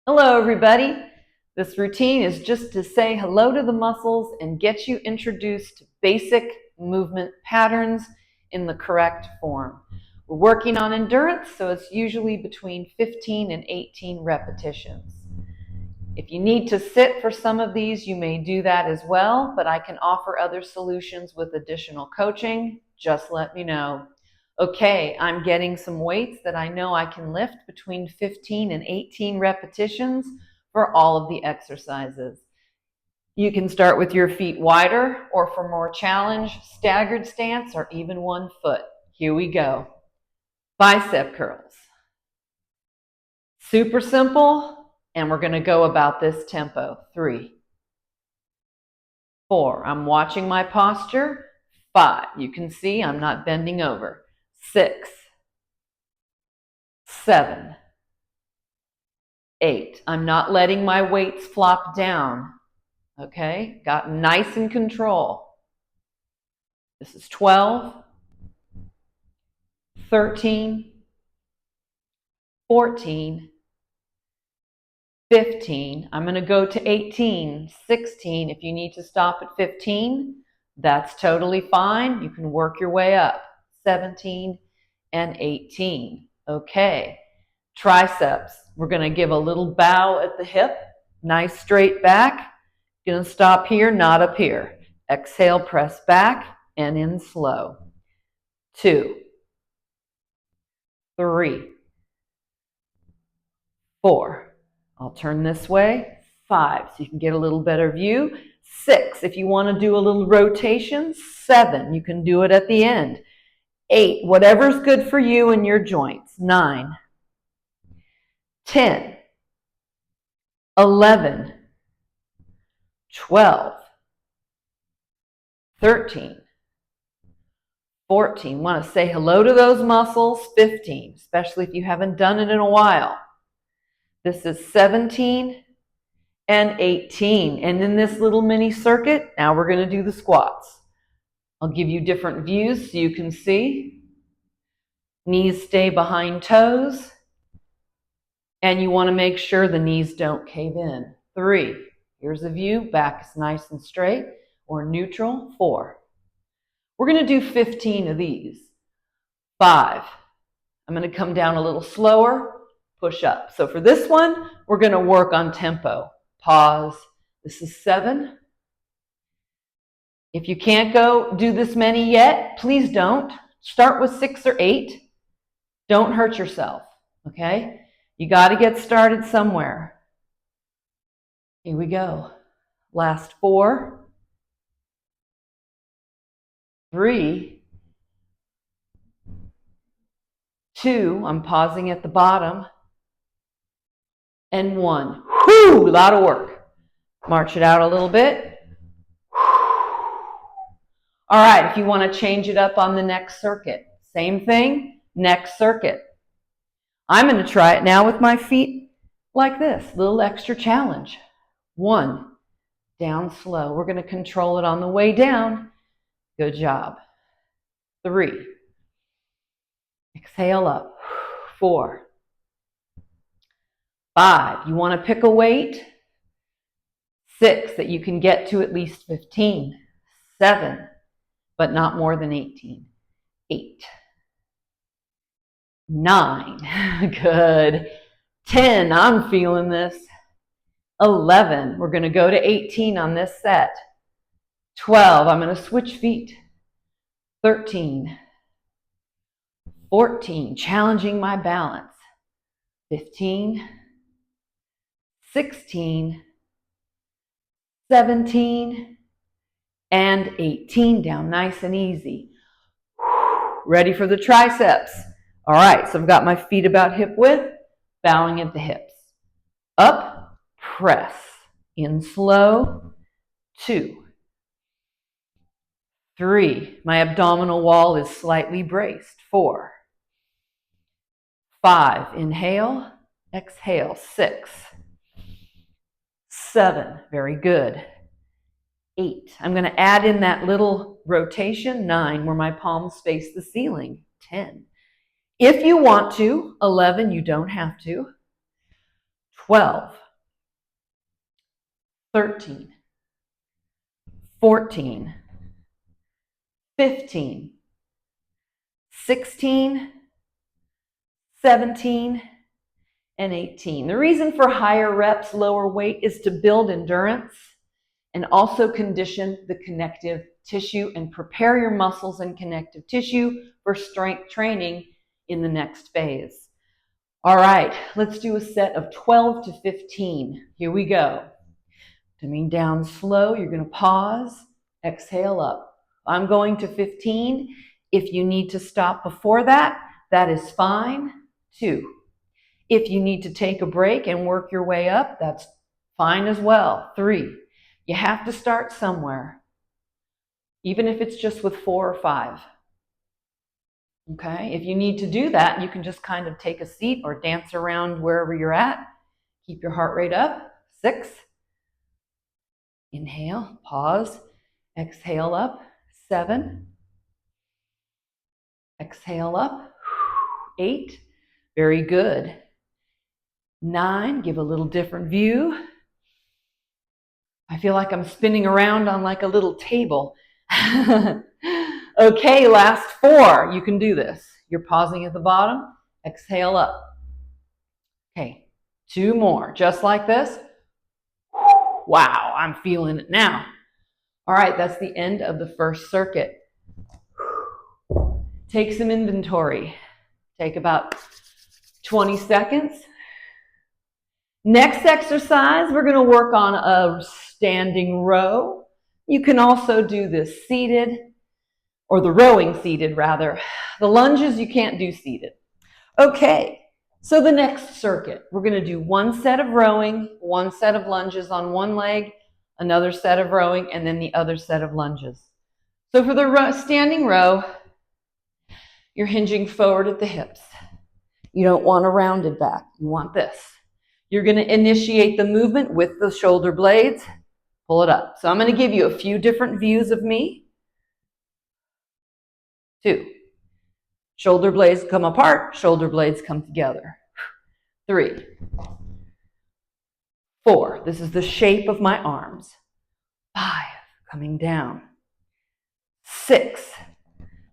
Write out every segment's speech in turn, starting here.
Hello, everybody. This routine is just to say hello to the muscles and get you introduced to basic movement patterns in the correct form. We're working on endurance, so it's usually between 15 and 18 repetitions. If you need to sit for some of these, you may do that as well, but I can offer other solutions with additional coaching. Just let me know. Okay, I'm getting some weights that I know I can lift between 15 and 18 repetitions for all of the exercises. You can start with your feet wider, or for more challenge, staggered stance, or even 1 foot. Here we go. Bicep curls. Super simple, and we're going to go about this tempo. 3, 4. I'm watching my posture. 5. You can see I'm not bending over. 6, 7, 8. I'm not letting my weights flop down. Okay, got nice in control. This is 12, 13, 14, 15. I'm going to go to 18, 16. If you need to stop at 15, that's totally fine. You can work your way up. 17 and 18. Okay, triceps. We're going to give a little bow at the hip. Nice straight back. Going to stop here, not up here. Exhale, press back and in slow. 2, 3, 4. I'll turn this way. 5, so you can get a little better view. 6, if you want to do a little rotation. 7, you can do it at the end. 8, whatever's good for you and your joints. 9, 10, 11, 12, 13, 14. Want to say hello to those muscles. 15, especially if you haven't done it in a while. This is 17 and 18. And in this little mini circuit, now we're going to do the squats. I'll give you different views so you can see. Knees stay behind toes. And you want to make sure the knees don't cave in. 3, here's a view. Back is nice and straight or neutral. 4. We're going to do 15 of these. 5. I'm going to come down a little slower, push up. So for this one, we're going to work on tempo. Pause. This is 7. If you can't go do this many yet, please don't. Start with 6 or 8. Don't hurt yourself, okay? You got to get started somewhere. Here we go. Last 4, 3, 2, I'm pausing at the bottom, and 1. Whew, a lot of work. March it out a little bit. All right, if you want to change it up on the next circuit, same thing, next circuit. I'm going to try it now with my feet like this, little extra challenge. 1, down slow. We're going to control it on the way down. Good job. 3, exhale up. 4, 5, you want to pick a weight. 6, that you can get to at least 15. 7, but not more than 18. 8, 9, good. 10, I'm feeling this. 11, we're going to go to 18 on this set. 12, I'm going to switch feet. 13, 14, challenging my balance. 15, 16, 17, and 18, down nice and easy. Ready for the triceps. All right, so I've got my feet about hip width, bowing at the hips. Up, press, in slow. 2, 3, my abdominal wall is slightly braced. 4, 5, inhale, exhale. 6, 7, very good. 8, I'm going to add in that little rotation. 9, where my palms face the ceiling. 10, if you want to. 11, you don't have to. 12, 13, 14, 15, 16, 17, and 18. The reason for higher reps, lower weight is to build endurance and also condition the connective tissue and prepare your muscles and connective tissue for strength training in the next phase. All right, let's do a set of 12 to 15. Here we go. Coming down slow, you're going to pause, exhale up. I'm going to 15. If you need to stop before that, that is fine. 2. If you need to take a break and work your way up, that's fine as well. 3. You have to start somewhere, even if it's just with 4 or 5. Okay, if you need to do that, you can just kind of take a seat or dance around wherever you're at. Keep your heart rate up. 6. Inhale, pause, exhale up. 7. Exhale up. 8. Very good. 9. Give a little different view. I feel like I'm spinning around on like a little table. Okay, last 4. You can do this. You're pausing at the bottom. Exhale up. Okay, 2 more. Just like this. Wow, I'm feeling it now. All right, that's the end of the first circuit. Take some inventory. Take about 20 seconds. Next exercise, we're going to work on a standing row. You can also do this seated, or the rowing seated rather. The lunges you can't do seated. Okay, so the next circuit, we're going to do 1 set of rowing, 1 set of lunges on one leg, another set of rowing, and then the other set of lunges. So for the standing row, you're hinging forward at the hips. You don't want a rounded back. You want this. You're going to initiate the movement with the shoulder blades. Pull it up. So I'm going to give you a few different views of me. 2. Shoulder blades come apart. Shoulder blades come together. 3. 4. This is the shape of my arms. 5. Coming down. 6.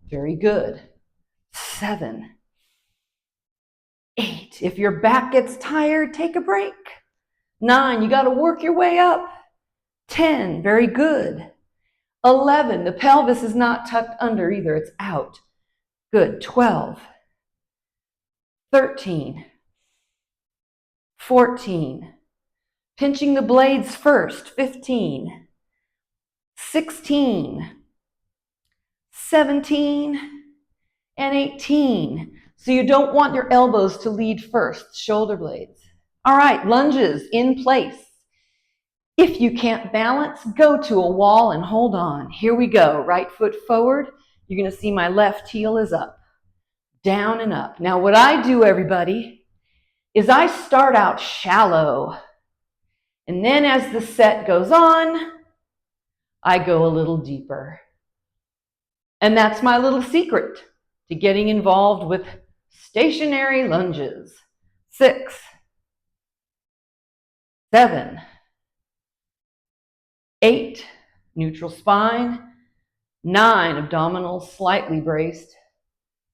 Very good. 7. 8. If your back gets tired, take a break. 9. You got to work your way up. 10. Very good. 11. The pelvis is not tucked under either. It's out. Good. 12. 13. 14. Pinching the blades first. 15. 16. 17. And 18. So you don't want your elbows to lead first, shoulder blades. All right, lunges in place. If you can't balance, go to a wall and hold on. Here we go. Right foot forward. You're going to see my left heel is up, down and up. Now what I do, everybody, is I start out shallow. And then as the set goes on, I go a little deeper. And that's my little secret to getting involved with stationary lunges. 6, 7, 8, neutral spine. 9, abdominals slightly braced.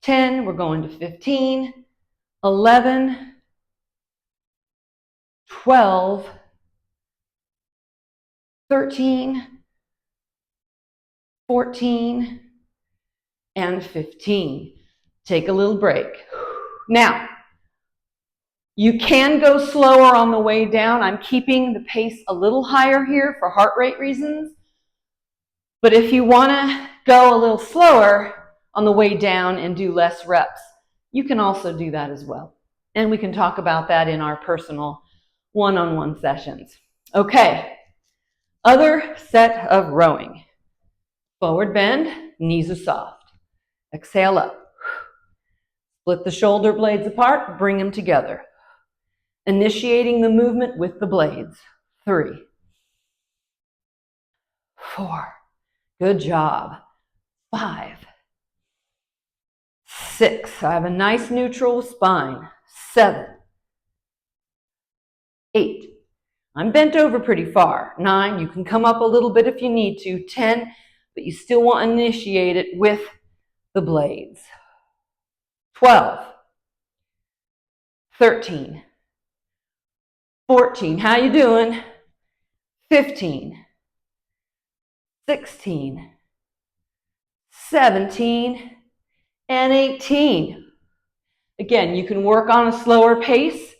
10, we're going to 15. 11, 12, 13, 14, and 15. Take a little break. Now, you can go slower on the way down. I'm keeping the pace a little higher here for heart rate reasons. But if you want to go a little slower on the way down and do less reps, you can also do that as well. And we can talk about that in our personal one-on-one sessions. Okay, other set of rowing. Forward bend, knees are soft. Exhale up. Split the shoulder blades apart, bring them together. Initiating the movement with the blades. 3, 4, good job. 5, 6, I have a nice neutral spine. 7, 8, I'm bent over pretty far. 9, you can come up a little bit if you need to. 10, but you still want to initiate it with the blades. 12, 13, 14, how you doing? 15, 16, 17, and 18. Again, you can work on a slower pace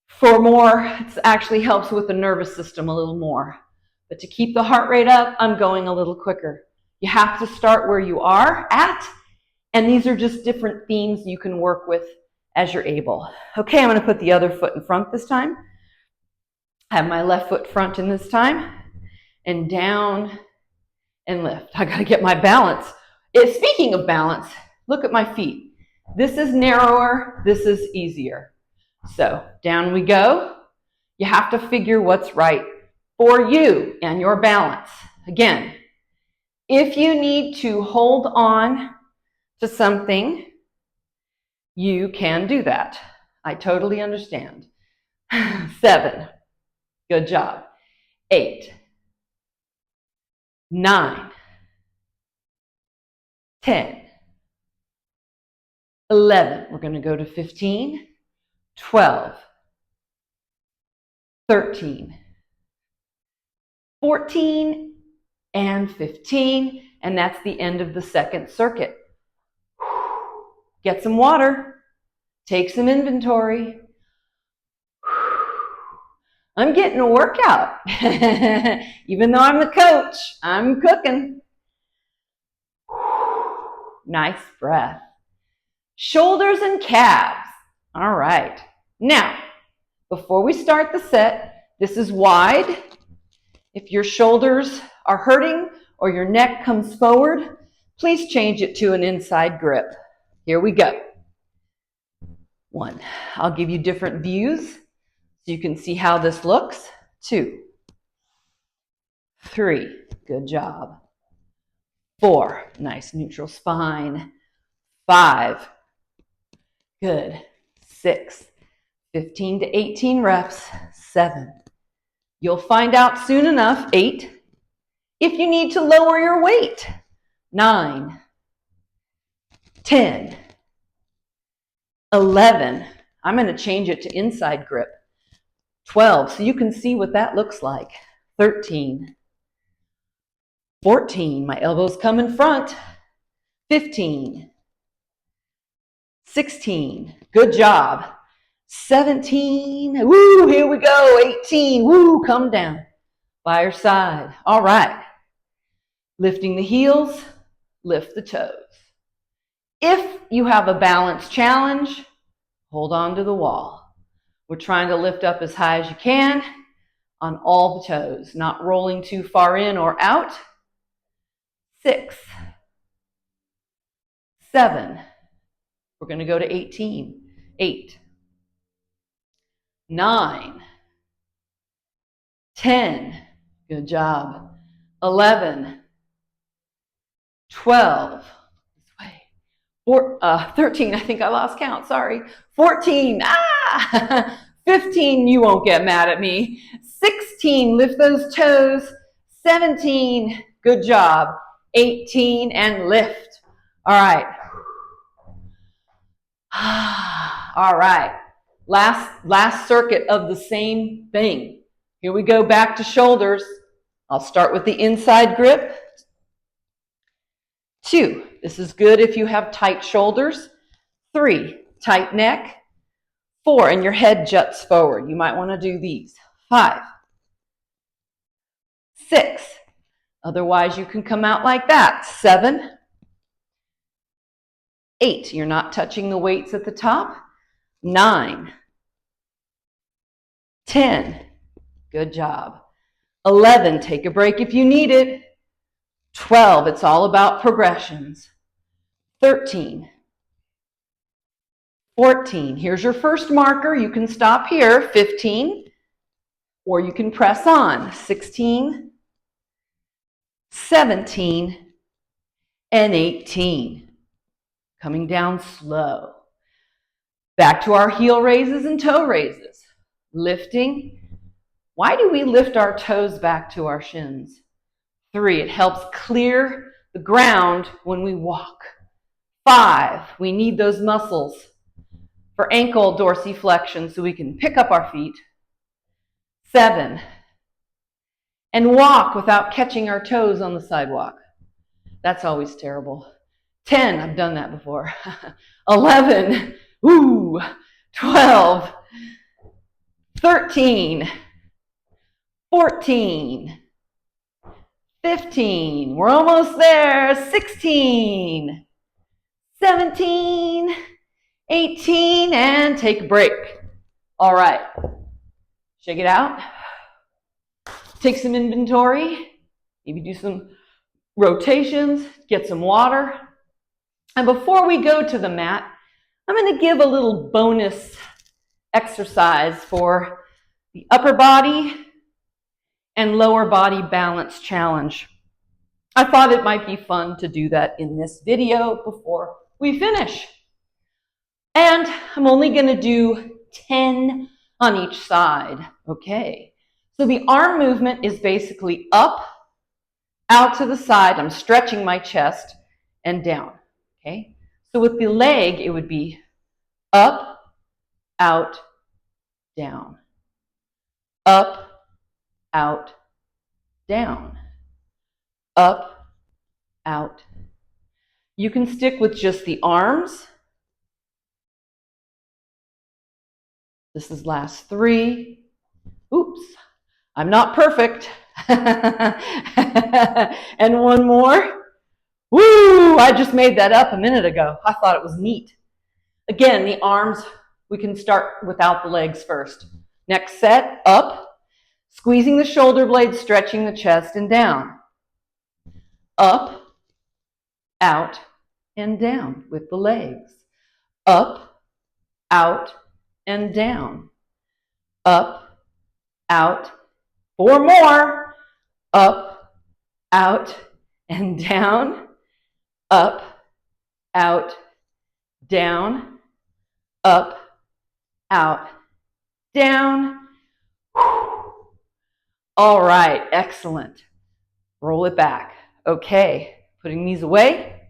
for more. It actually helps with the nervous system a little more. But to keep the heart rate up, I'm going a little quicker. You have to start where you are at, and these are just different themes you can work with as you're able. Okay, I'm going to put the other foot in front this time. I have my left foot front in this time, and down and lift. I got to get my balance. Speaking of balance, look at my feet. This is narrower, this is easier. So down we go. You have to figure what's right for you and your balance. Again, if you need to hold on to something, you can do that. I totally understand. 7, good job. 8, 9, 10, 11, we're going to go to 15, 12, 13, 14, and 15, and that's the end of the second circuit. Get some water, take some inventory. I'm getting a workout. Even though I'm the coach, I'm cooking. Nice breath. Shoulders and calves. All right. Now, before we start the set, this is wide. If your shoulders are hurting or your neck comes forward, please change it to an inside grip. Here we go. 1, I'll give you different views so you can see how this looks. 2, 3, good job. 4, nice neutral spine. 5, good. 6, 15 to 18 reps. 7, you'll find out soon enough. 8, if you need to lower your weight. 9, 10, 11, I'm going to change it to inside grip. 12, so you can see what that looks like. 13, 14, my elbows come in front. 15, 16, good job. 17, woo, here we go. 18, woo, come down by your side. All right, lifting the heels, lift the toes. If you have a balance challenge, hold on to the wall. We're trying to lift up as high as you can on all the toes, not rolling too far in or out. 6, 7, we're going to go to 18. 8, 9, 10, good job. 11, 12, 13, I think I lost count, sorry. 14, 15, you won't get mad at me. 16, lift those toes. 17, good job. 18, and lift. All right. All right. Last circuit of the same thing. Here we go back to shoulders. I'll start with the inside grip. 2, this is good if you have tight shoulders. 3, tight neck. 4, and your head juts forward. You might want to do these. 5, 6, otherwise you can come out like that. 7, 8, you're not touching the weights at the top. 9, 10, good job. 11, take a break if you need it. 12, it's all about progressions. 13, 14, here's your first marker. You can stop here. 15, or you can press on. 16, 17, and 18. Coming down slow. Back to our heel raises and toe raises. Lifting, Why do we lift our toes back to our shins? 3, it helps clear the ground when we walk. 5, we need those muscles for ankle dorsiflexion so we can pick up our feet. 7, and walk without catching our toes on the sidewalk. That's always terrible. 10, I've done that before. 11, 12, 13, 14, 15, we're almost there, 16, 17, 18, and take a break. All right, shake it out. Take some inventory, maybe do some rotations, get some water. And before we go to the mat, I'm going to give a little bonus exercise for the upper body and lower body balance challenge. I thought it might be fun to do that in this video before we finish. And I'm only going to do 10 on each side, okay? So the arm movement is basically up, out to the side. I'm stretching my chest and down, okay? So with the leg, it would be up, out, down. Up, out, down. Up, out. You can stick with just the arms. This is last 3. Oops, I'm not perfect. And one more. Woo, I just made that up a minute ago. I thought it was neat. Again, the arms, we can start without the legs first. Next set, up, squeezing the shoulder blades, stretching the chest, and down. Up, out, and down with the legs. Up, out, and down. Up, out. 4 more. Up, out, and down. Up, out, down. Up, out, down. All right, excellent. Roll it back. Okay, putting these away.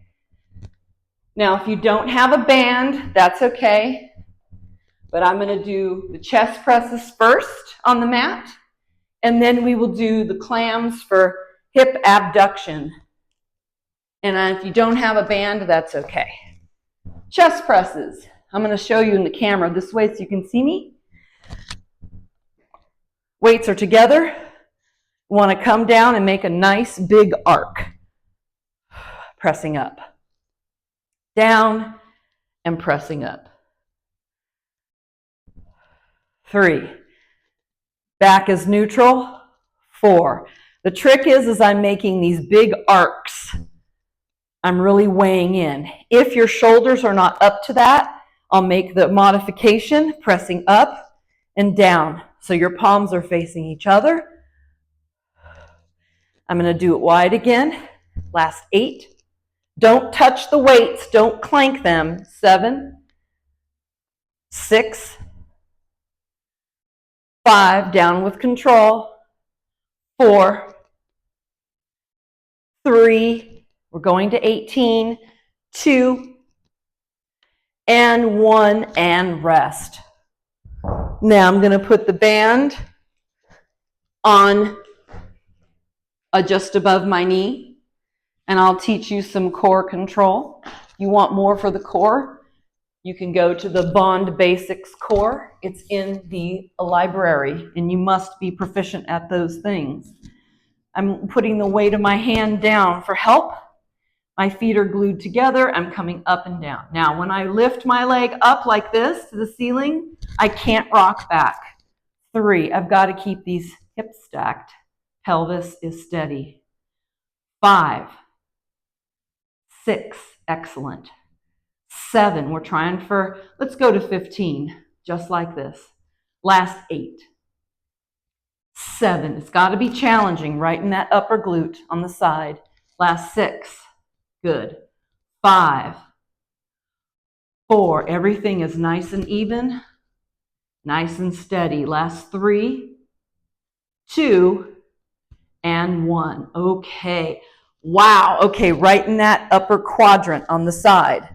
Now, if you don't have a band, that's okay. But I'm going to do the chest presses first on the mat, and then we will do the clams for hip abduction. And if you don't have a band, that's okay. Chest presses. I'm going to show you in the camera this way so you can see me. Weights are together. You want to come down and make a nice big arc. Pressing up. Down and pressing up. 3. Back is neutral. 4. The trick is I'm making these big arcs. I'm really weighing in. If your shoulders are not up to that, I'll make the modification, pressing up and down. So your palms are facing each other. I'm going to do it wide again. Last 8. Don't touch the weights. Don't clank them. 7, 6, 5, down with control. 4, 3, we're going to 18, 2, and 1, and rest. Now I'm going to put the band on just above my knee, and I'll teach you some core control. You want more for the core? You can go to the Bond Basics core. It's in the library, and you must be proficient at those things. I'm putting the weight of my hand down for help. My feet are glued together. I'm coming up and down. Now, when I lift my leg up like this to the ceiling, I can't rock back. 3, I've got to keep these hips stacked. Pelvis is steady. 5, 6, excellent. 7, we're trying for, let's go to 15, just like this. Last 8. 7, it's got to be challenging, right in that upper glute on the side. Last 6, good. 5, 4, everything is nice and even, nice and steady. Last 3, 2, and 1. Okay. Wow. Okay, right in that upper quadrant on the side.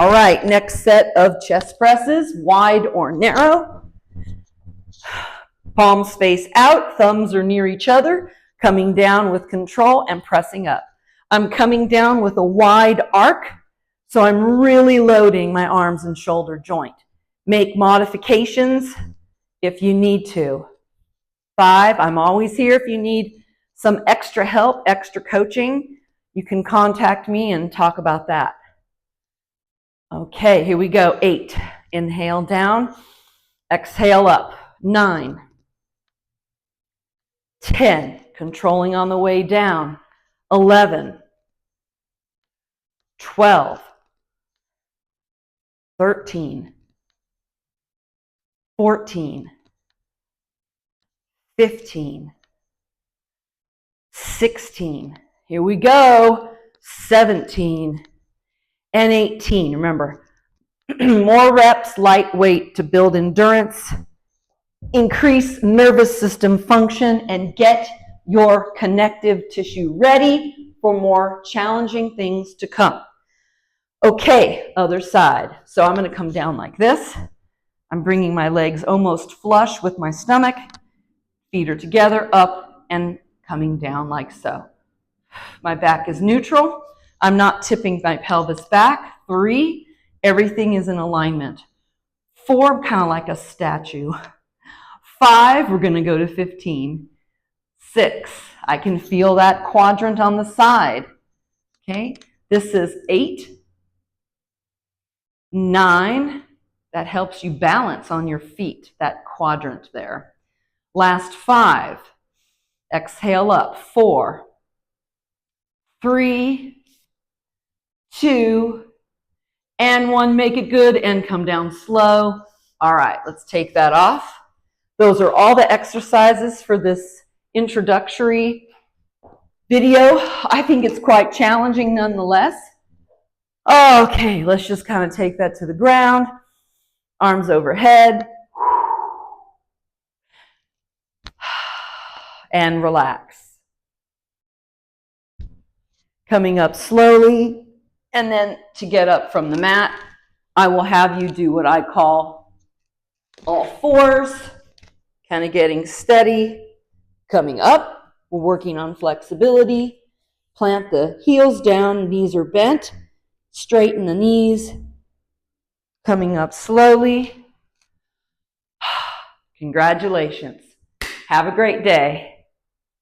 All right, next set of chest presses, wide or narrow. Palms face out, thumbs are near each other, coming down with control and pressing up. I'm coming down with a wide arc, so I'm really loading my arms and shoulder joint. Make modifications if you need to. 5, I'm always here if you need some extra help, extra coaching. You can contact me and talk about that. Okay, here we go. 8, inhale down, exhale up. 9, 10, controlling on the way down. 11, 12, 13, 14, 15, 16, here we go, 17, and 18. Remember, more reps, lightweight to build endurance, increase nervous system function, and get your connective tissue ready for more challenging things to come. Okay, other side. So I'm going to come down like this. I'm bringing my legs almost flush with my stomach. Feet are together, up and coming down like so. My back is neutral. I'm not tipping my pelvis back. 3, everything is in alignment. 4, kind of like a statue. 5, we're going to go to 15. 6, I can feel that quadrant on the side. Okay, this is 8. 9, that helps you balance on your feet, that quadrant there. Last 5, exhale up. 4, 3, 2, and 1. Make it good and come down slow. All right, let's take that off. Those are all the exercises for this introductory video. I think it's quite challenging nonetheless. Okay, let's just kind of take that to the ground. Arms overhead. And relax. Coming up slowly, and then to get up from the mat, I will have you do what I call all fours, kind of getting steady. Coming up, we're working on flexibility. Plant the heels down, knees are bent. Straighten the knees. Coming up slowly. Congratulations. Have a great day.